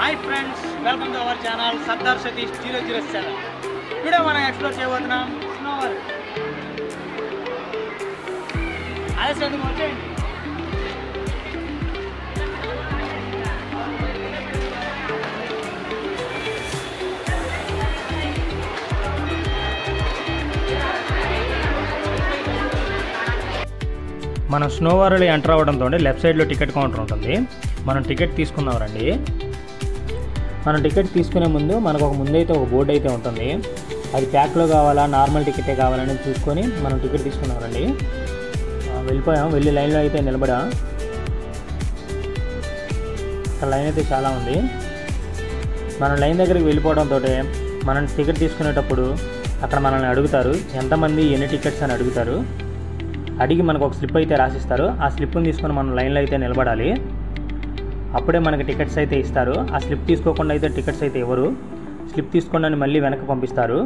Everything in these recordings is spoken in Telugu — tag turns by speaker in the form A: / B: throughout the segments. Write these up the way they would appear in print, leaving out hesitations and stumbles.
A: High friends welcome to our channel Sardar Satish 007 video మనం ఎక్స్ప్లోర్ చేయబోతున్నాం స్నోవర్ ఆలస్యం వచ్చేయండి మన స్నోవర్లో ఎంటర్ అవ్వడంతో లెఫ్ట్ సైడ్లో టికెట్ కౌంటర్ ఉంటుంది. మనం టికెట్ తీసుకున్నామండి. మనం టికెట్ తీసుకునే ముందు మనకు ముందైతే ఒక బోర్డు అయితే ఉంటుంది. అది ప్యాక్లో కావాలా నార్మల్ టికెటే కావాలని చూసుకొని మనం టికెట్ తీసుకున్నామండి. వెళ్ళిపోయాం. వెళ్ళి లైన్లో అయితే నిలబడాం. ఇక్కడ లైన్ అయితే చాలా ఉంది. మనం లైన్ దగ్గరికి వెళ్ళిపోవడంతో మనం టికెట్ తీసుకునేటప్పుడు అక్కడ మనల్ని అడుగుతారు ఎంతమంది ఎన్ని టికెట్స్ అని అడుగుతారు. అడిగి మనకు ఒక స్లిప్ అయితే రాసిస్తారు. ఆ స్లిప్ని తీసుకొని మనం లైన్లో అయితే నిలబడాలి. అప్పుడే మనకి టికెట్స్ అయితే ఇస్తారు. ఆ స్లిప్ తీసుకోకుండా అయితే టికెట్స్ అయితే ఇవ్వరు. స్లిప్ తీసుకోండి మళ్ళీ వెనక్కి పంపిస్తారు.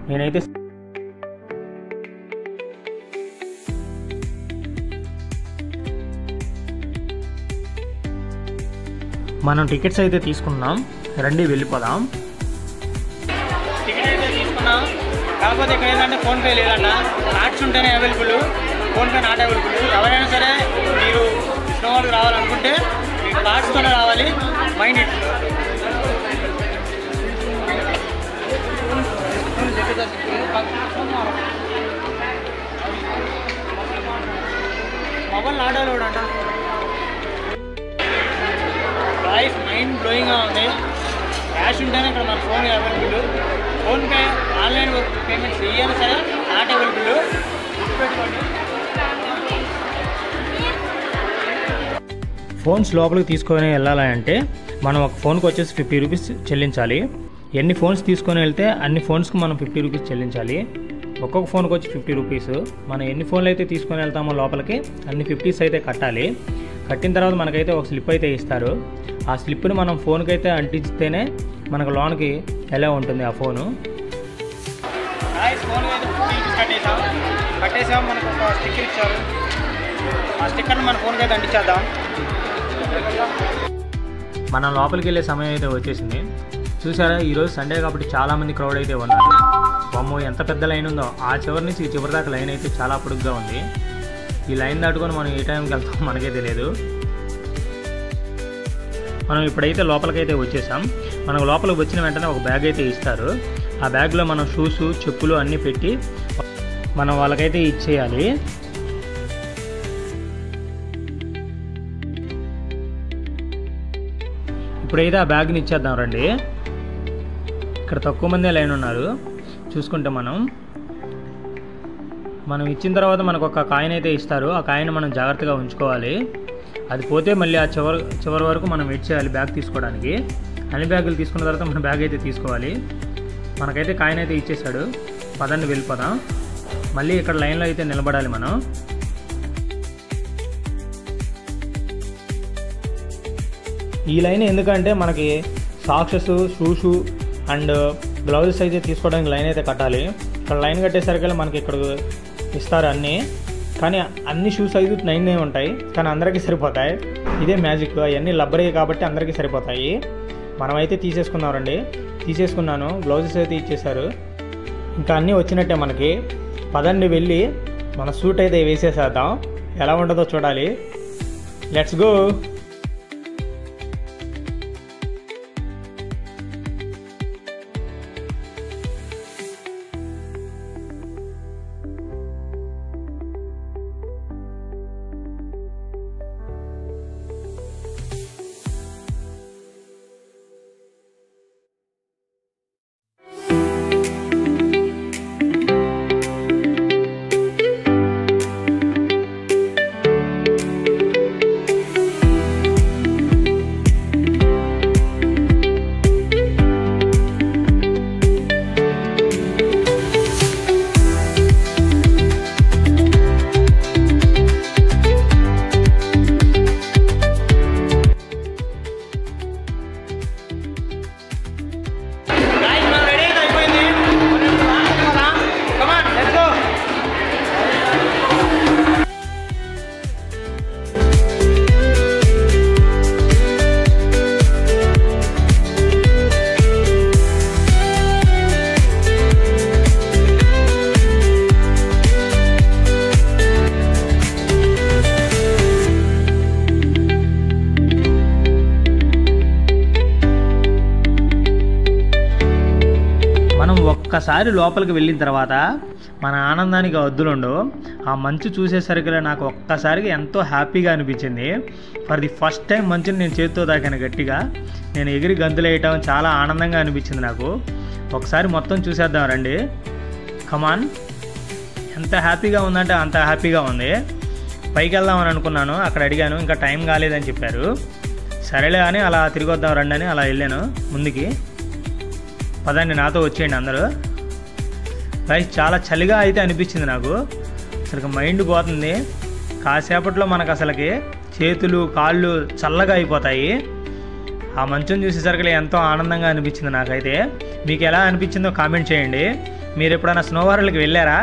A: నేనైతే మనం టికెట్స్ అయితే తీసుకున్నాం. రండి వెళ్ళిపోదాం. టికెట్ అయితే తీసుకున్నాం. కాకపోతే ఇక్కడ ఏంటంటే ఫోన్పే లేదన్న. కార్డ్స్ ఉంటేనే అవైలబుల్, ఫోన్పే నాట్ అవైలబుల్. ఎవరైనా సరే మీరు స్నోవర్కి రావాలనుకుంటే మీకు కార్డ్స్తోనే రావాలి. Mind it. Mobile not available అంట. ప్రైస్ మైండ్ బ్లోయింగ్గా ఉంది. క్యాష్ ఉంటేనే ఇక్కడ మన phone available. PhonePe online payments ఏమైనా సరే నాట్ అవైలబుల్. గుర్తుపెట్టుకోండి. ఫోన్స్ లోపలికి తీసుకొని వెళ్ళాలంటే మనం ఒక ఫోన్కి వచ్చేసి 50 రూపీస్ చెల్లించాలి. ఎన్ని ఫోన్స్ తీసుకొని వెళ్తే అన్ని ఫోన్స్కి మనం 50 రూపీస్ చెల్లించాలి. ఒక్కొక్క ఫోన్కి వచ్చి 50 రూపీస్. మనం ఎన్ని ఫోన్లు అయితే తీసుకొని వెళ్తామో లోపలికి అన్ని 50s అయితే కట్టాలి. కట్టిన తర్వాత మనకైతే ఒక స్లిప్ అయితే ఇస్తారు. ఆ స్లిప్ని మనం ఫోన్కి అయితే అంటిస్తేనే మనకు లోన్కి ఎలా ఉంటుంది ఆ ఫోను. ఫోన్ అయితే 50 రూపీస్ కట్టేసాం. మనకు ఒక స్టిక్కర్ ఇచ్చారు. ఆ స్టిక్కర్ని మన ఫోన్కి అయితే అంటించేద్దాం. మనం లోపలికి వెళ్ళే సమయం అయితే వచ్చేసింది. చూసారా, ఈరోజు సండే కాబట్టి చాలామంది క్రౌడ్ అయితే ఉన్నారు. బొమ్మ ఎంత పెద్ద లైన్ ఉందో ఆ చివరి నుంచి ఈ చివరి దాకా లైన్ అయితే చాలా పొడుగ్గా ఉంది. ఈ లైన్ దాటుకొని మనం ఏ టైంకి వెళ్తాం మనకే తెలియదు. మనం ఇప్పుడైతే లోపలికైతే వచ్చేసాం. మనకు లోపలికి వచ్చిన వెంటనే ఒక బ్యాగ్ అయితే ఇస్తారు. ఆ బ్యాగ్లో మనం షూస్ చెప్పులు అన్నీ పెట్టి మనం వాళ్ళకైతే ఇచ్చేయాలి. ఇప్పుడైతే ఆ బ్యాగ్ని ఇచ్చేద్దాం రండి. ఇక్కడ తక్కువ మందే లైన్ ఉన్నారు. చూసుకుంటే మనం ఇచ్చిన తర్వాత మనకు ఒక కాయిన్ అయితే ఇస్తారు. ఆ కాయిన్ మనం జాగ్రత్తగా ఉంచుకోవాలి. అది పోతే మళ్ళీ ఆ చివరి వరకు మనం వెయిట్ చేయాలి బ్యాగ్ తీసుకోవడానికి. అన్ని బ్యాగులు తీసుకున్న తర్వాత మన బ్యాగ్ అయితే తీసుకోవాలి. మనకైతే కాయిన్ అయితే ఇచ్చేసాడు. పదండి వెళ్ళిపోదాం. మళ్ళీ ఇక్కడ లైన్లో అయితే నిలబడాలి మనం. ఈ లైన్ ఎందుకంటే మనకి సాక్సెస్ షూస్ అండ్ గ్లౌజెస్ అయితే తీసుకోవడానికి లైన్ అయితే కట్టాలి. ఇక్కడ లైన్ కట్టేసరికి మనకి ఇక్కడ ఇస్తారు అన్నీ. కానీ అన్ని షూ సైజు 9 ఉంటాయి. కానీ అందరికీ సరిపోతాయి. ఇదే మ్యాజిక్. అవన్నీ లబ్బరే కాబట్టి అందరికీ సరిపోతాయి. మనమైతే తీసేసుకున్నాను. గ్లౌజెస్ అయితే ఇచ్చేసారు. ఇంకా అన్నీ వచ్చినట్టే మనకి. పదండి వెళ్ళి మన సూట్ అయితే వేసేసేద్దాం. ఎలా ఉంటుందో చూడాలి. Let's go. ఒక్కసారి లోపలికి వెళ్ళిన తర్వాత మన ఆనందానికి హద్దులుండవు. ఆ మంచు చూసేసరికి నాకు ఒక్కసారిగా ఎంతో హ్యాపీగా అనిపించింది. ఫర్ ది ఫస్ట్ టైం మంచుని నేను చేతితో తాకాను గట్టిగా. నేను ఎగిరి గంతులు వేయటం చాలా ఆనందంగా అనిపించింది నాకు. ఒకసారి మొత్తం చూసేద్దాం రండి. కమాన్. ఎంత హ్యాపీగా ఉందంటే అంత హ్యాపీగా ఉంది. పైకి వెళ్దామని అనుకున్నాను, అక్కడ అడిగాను, ఇంకా టైం కాలేదని చెప్పారు. సరేలే అని అలా తిరిగి వద్దాం రండి అని అలా వెళ్ళాను ముందుకి. పదండి నాతో వచ్చేయండి అందరూ. గైస్ చాలా చలిగా అయితే అనిపించింది నాకు. అసలు మైండ్ పోతుంది. కాసేపట్లో మనకు అసలుకి చేతులు కాళ్ళు చల్లగా అయిపోతాయి. ఆ మంచుని చూసేసరికి ఎంతో ఆనందంగా అనిపించింది నాకైతే. మీకు ఎలా అనిపించిందో కామెంట్ చేయండి. మీరు ఎప్పుడైనా స్నో వరల్డ్కి వెళ్ళారా?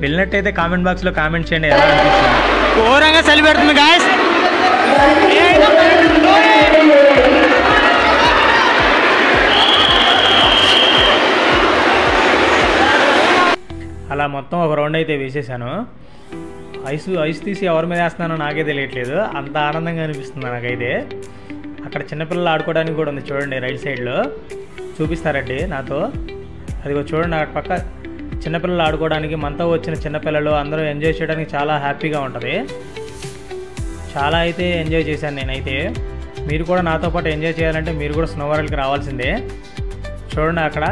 A: వెళ్ళినట్టయితే కామెంట్ బాక్స్లో కామెంట్ చేయండి ఎలా అనిపించింది. ఘోరంగా చలి పెడుతుంది గాయస్. అలా మొత్తం ఒక రౌండ్ అయితే వేసేసాను. ఐస్ తీసి ఎవరి మీద వేస్తున్నానో నాకే తెలియట్లేదు, అంత ఆనందంగా అనిపిస్తుంది నాకైతే. అక్కడ చిన్నపిల్లలు ఆడుకోవడానికి కూడా ఉంది చూడండి, రైట్ సైడ్లో చూపిస్తారండి నాతో. అదిగో చూడండి అక్కడ పక్క చిన్నపిల్లలు ఆడుకోవడానికి, మనతో వచ్చిన చిన్నపిల్లలు అందరూ ఎంజాయ్ చేయడానికి చాలా హ్యాపీగా ఉంటుంది. చాలా అయితే ఎంజాయ్ చేశాను నేనైతే. మీరు కూడా నాతో పాటు ఎంజాయ్ చేయాలంటే మీరు కూడా స్నో వరల్డ్కి రావాల్సిందే. చూడండి అక్కడ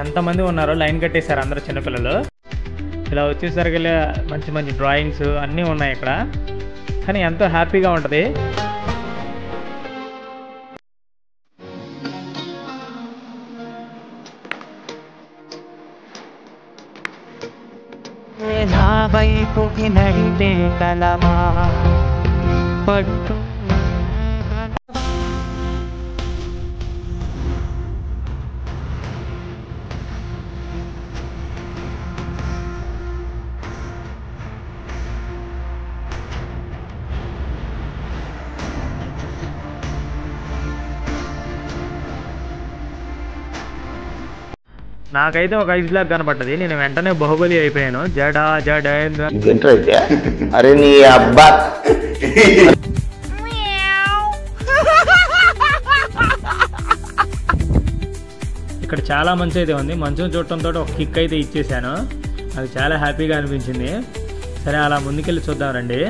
A: ఎంతమంది ఉన్నారో, లైన్ కట్టేశారు అందరూ చిన్నపిల్లలు. ఇలా వచ్చేసరికి మంచి మంచి డ్రాయింగ్స్ అన్నీ ఉన్నాయి ఇక్కడ, కానీ ఎంతో హ్యాపీగా ఉంటుంది.
B: వైపుకి నడిపే కలమా పట్టు
A: నాకైతే ఒక ఐస్ బ్లాక్ కనపడ్డది. నేను వెంటనే బాహుబలి అయిపోయాను. జడా జడా
C: అరే నీ అబ్బా.
A: ఇక్కడ చాలా మంచి అయితే ఉంది. మంచును చూడటంతో ఒక కిక్ అయితే ఇచ్చేసాను. అది చాలా హ్యాపీగా అనిపించింది. సరే అలా ముందుకెళ్ళి చూద్దాం రండి.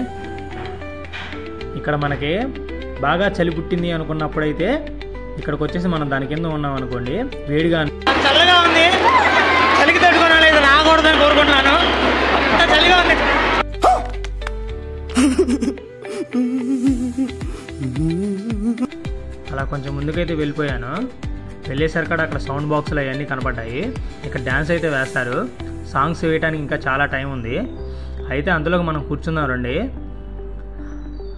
A: ఇక్కడ మనకి బాగా చలి పుట్టింది అనుకున్నప్పుడైతే ఇక్కడికి వచ్చేసి మనం దాని కింద ఉన్నాం అనుకోండి, వేడిగా చల్లగా ఉంది. చలికి తట్టుకోవాలి, రాకూడదని కోరుకుంటున్నాను. అంత చలిగా ఉంది. అలా కొంచెం ముందుకైతే వెళ్ళిపోయాను. వెళ్ళేసరికి అక్కడ సౌండ్ బాక్సులు అవన్నీ కనపడ్డాయి. ఇక్కడ డ్యాన్స్ అయితే వేస్తారు. సాంగ్స్ వేయడానికి ఇంకా చాలా టైం ఉంది. అయితే అందులోకి మనం కూర్చున్నాం రండి.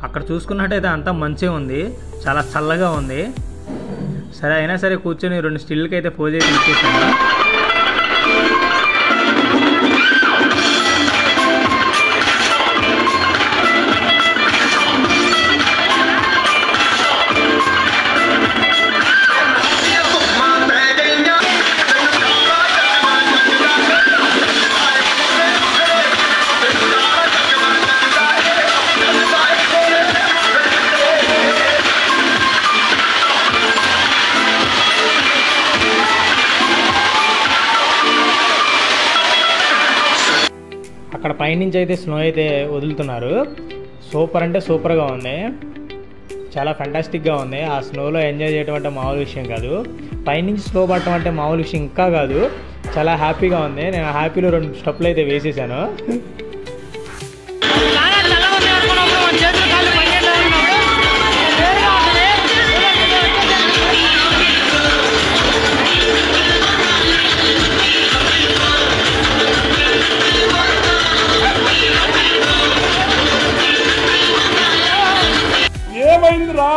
A: అక్కడ చూసుకున్నట్టయితే అంతా మంచిగా ఉంది, చాలా చల్లగా ఉంది. సరే అయినా సరే కూర్చొని 2 స్టిల్కి అయితే పోజ్ అయితే ఇచ్చేసాను. అక్కడ పైనుంచి అయితే స్నో అయితే వదులుతున్నారు. సూపర్ అంటే సూపర్గా ఉంది, చాలా ఫెంటాస్టిక్గా ఉంది. ఆ స్నోలో ఎంజాయ్ చేయడం అంటే మామూలు విషయం కాదు. పైనుంచి స్నో పడటం అంటే మామూలు విషయం ఇంకా కాదు. చాలా హ్యాపీగా ఉంది. నేను హ్యాపీలో 2 స్టెప్లు అయితే వేసేసాను.
D: ఏమైందిరా?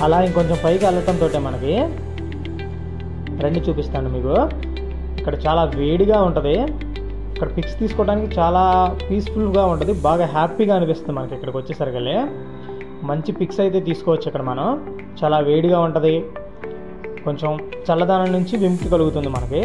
A: అలా ఇంకొంచెం పైకి వెళ్ళటంతో మనకి రండి చూపిస్తాను మీకు. ఇక్కడ చాలా వేడిగా ఉంటుంది. ఇక్కడ పిక్స్ తీసుకోవడానికి చాలా పీస్ఫుల్గా ఉంటుంది, బాగా హ్యాపీగా అనిపిస్తుంది మనకి. ఇక్కడికి వచ్చేసరికి మంచి పిక్స్ అయితే తీసుకోవచ్చు. ఇక్కడ మనం చాలా వేడిగా ఉంటుంది, కొంచెం చల్లదనం నుంచి విముక్తి కలుగుతుంది మనకి.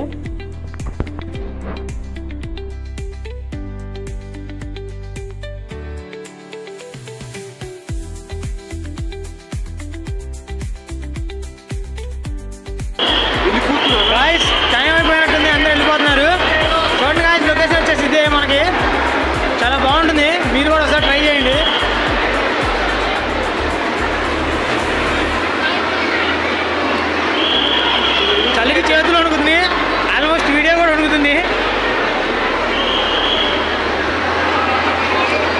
A: టైం అయిపోయినట్టుంది, అందరూ వెళ్ళిపోతున్నారు. చూడండి గాయస్, లొకేషన్ వచ్చేసి ఇదే మనకి. చాలా బాగుంటుంది, మీరు కూడా ఒకసారి ట్రై చేయండి. చలికి చేతులు వణుకుతుంది, ఆల్మోస్ట్ వీడియో కూడా వణుకుతుంది.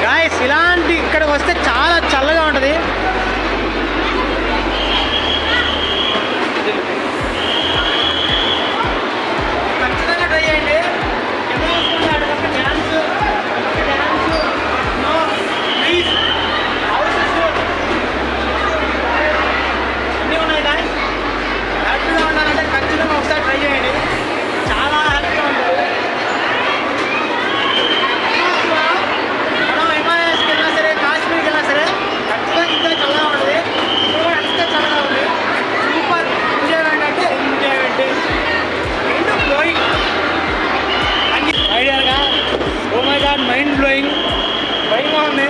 A: గాయస్ ఇలాంటి ఇక్కడికి వస్తే చాలా చల్లగా ఉంటుంది. ఖచ్చితంగా ట్రై చేయండి. అన్నీ ఉన్నాయి గాయస్. హ్యాపీగా ఉండాలంటే ఖచ్చితంగా ఒకసారి ట్రై చేయండి, చాలా హ్యాపీగా ఉంటుంది. మనం హిమాలయాస్కి వెళ్ళినా సరే, కాశ్మీర్కి వెళ్ళినా సరే ఖచ్చితంగా ఇంకా చల్లగా ఉంటుంది. ఇప్పుడు కూడా అంతే చల్లగా ఉంది. సూపర్ ఎంజాయ్మెంట్ అంటే ఎంజాయ్మెంట్. మైండ్ బ్లోయింగ్ ఐడియాగా. Oh my god, mind blowing, భయంగా ఉంది.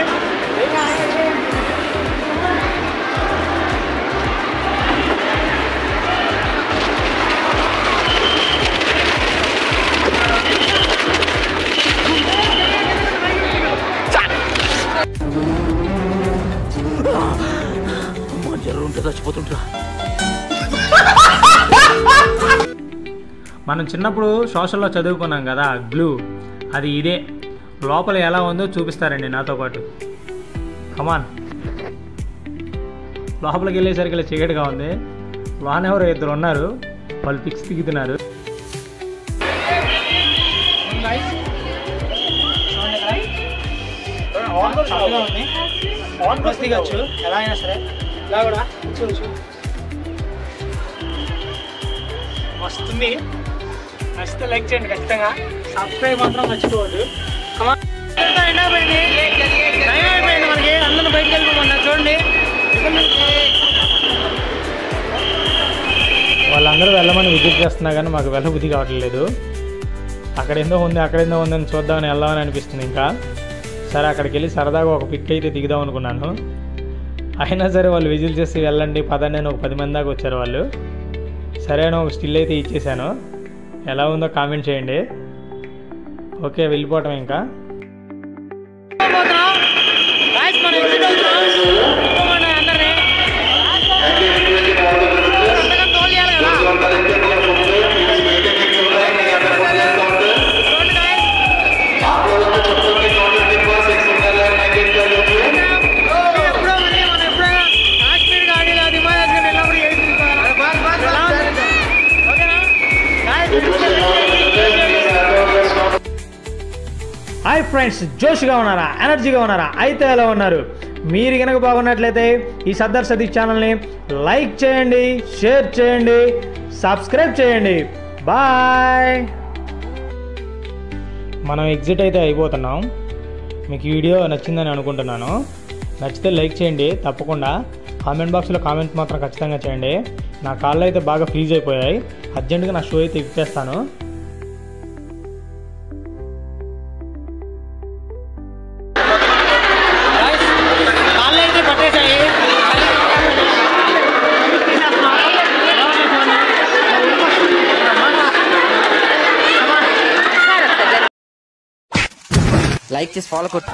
A: మనం చిన్నప్పుడు సోషల్లో చదువుకున్నాం కదా గ్లూ, అది ఇదే. లోపల ఎలా ఉందో చూపిస్తారండి నాతో పాటు. కమాన్. లోపలికి వెళ్ళేసరికి ఇలా చీకటిగా ఉంది. లోన ఎవరో ఇద్దరు ఉన్నారు, వాళ్ళు పిక్స్ దిగుతున్నారు. దిగచ్చు ఎలా అయినా సరే, ఇలా కూడా కూర్చోవచ్చు. వస్తుంది, నచ్చితే లైక్ చేయండి ఖచ్చితంగా. సబ్స్క్రైబ్ మాత్రం మర్చిపోవద్దు. ఎండ్ అయిపోయింది, టైం అయిపోయింది మనకి. అందరూ బయటకు వెళ్ళిపోమన్నారు చూడండి. వాళ్ళందరూ వెళ్ళమని విజిట్ చేస్తున్నా కానీ మాకు వెళ్ళబుద్ధి కావట్లేదు. అక్కడేందో ఉంది అక్కడేందో ఉందని చూద్దామని వెళ్దామని అనిపిస్తుంది. ఇంకా సరే అక్కడికి వెళ్ళి సరదాగా ఒక పిక్ అయితే దిగుదాం అనుకున్నాను. అయినా సరే వాళ్ళు విజిల్ చేసి వెళ్ళండి పదండి అని ఒక 10 మంది దాకా వచ్చారు వాళ్ళు. సరే అని ఒక స్టిల్ అయితే ఇచ్చేసాను. ఎలా ఉందో కామెంట్ చేయండి. ఓకే, వెళ్ళిపోవటం ఇంకా. హాయ్ ఫ్రెండ్స్, జోష్గా ఉన్నారా, ఎనర్జీగా ఉన్నారా? అయితే ఎలా ఉన్నారు? మీరు కనుక బాగున్నట్లయితే ఈ సర్దార్ సతీష్ ఛానల్ని లైక్ చేయండి, షేర్ చేయండి, సబ్స్క్రైబ్ చేయండి. బాయ్. మనం ఎగ్జిట్ అయితే అయిపోతున్నాం. మీకు ఈ వీడియో నచ్చిందని అనుకుంటున్నాను. నచ్చితే లైక్ చేయండి తప్పకుండా. కామెంట్ బాక్స్లో కామెంట్ మాత్రం ఖచ్చితంగా చేయండి. నా కాళ్ళు అయితే బాగా ఫ్రీజ్ అయిపోయాయి. అర్జెంటుగా నా షో అయితే ఇచ్చేస్తాను.
B: లైక్ చేసి ఫాలో కొట్టు.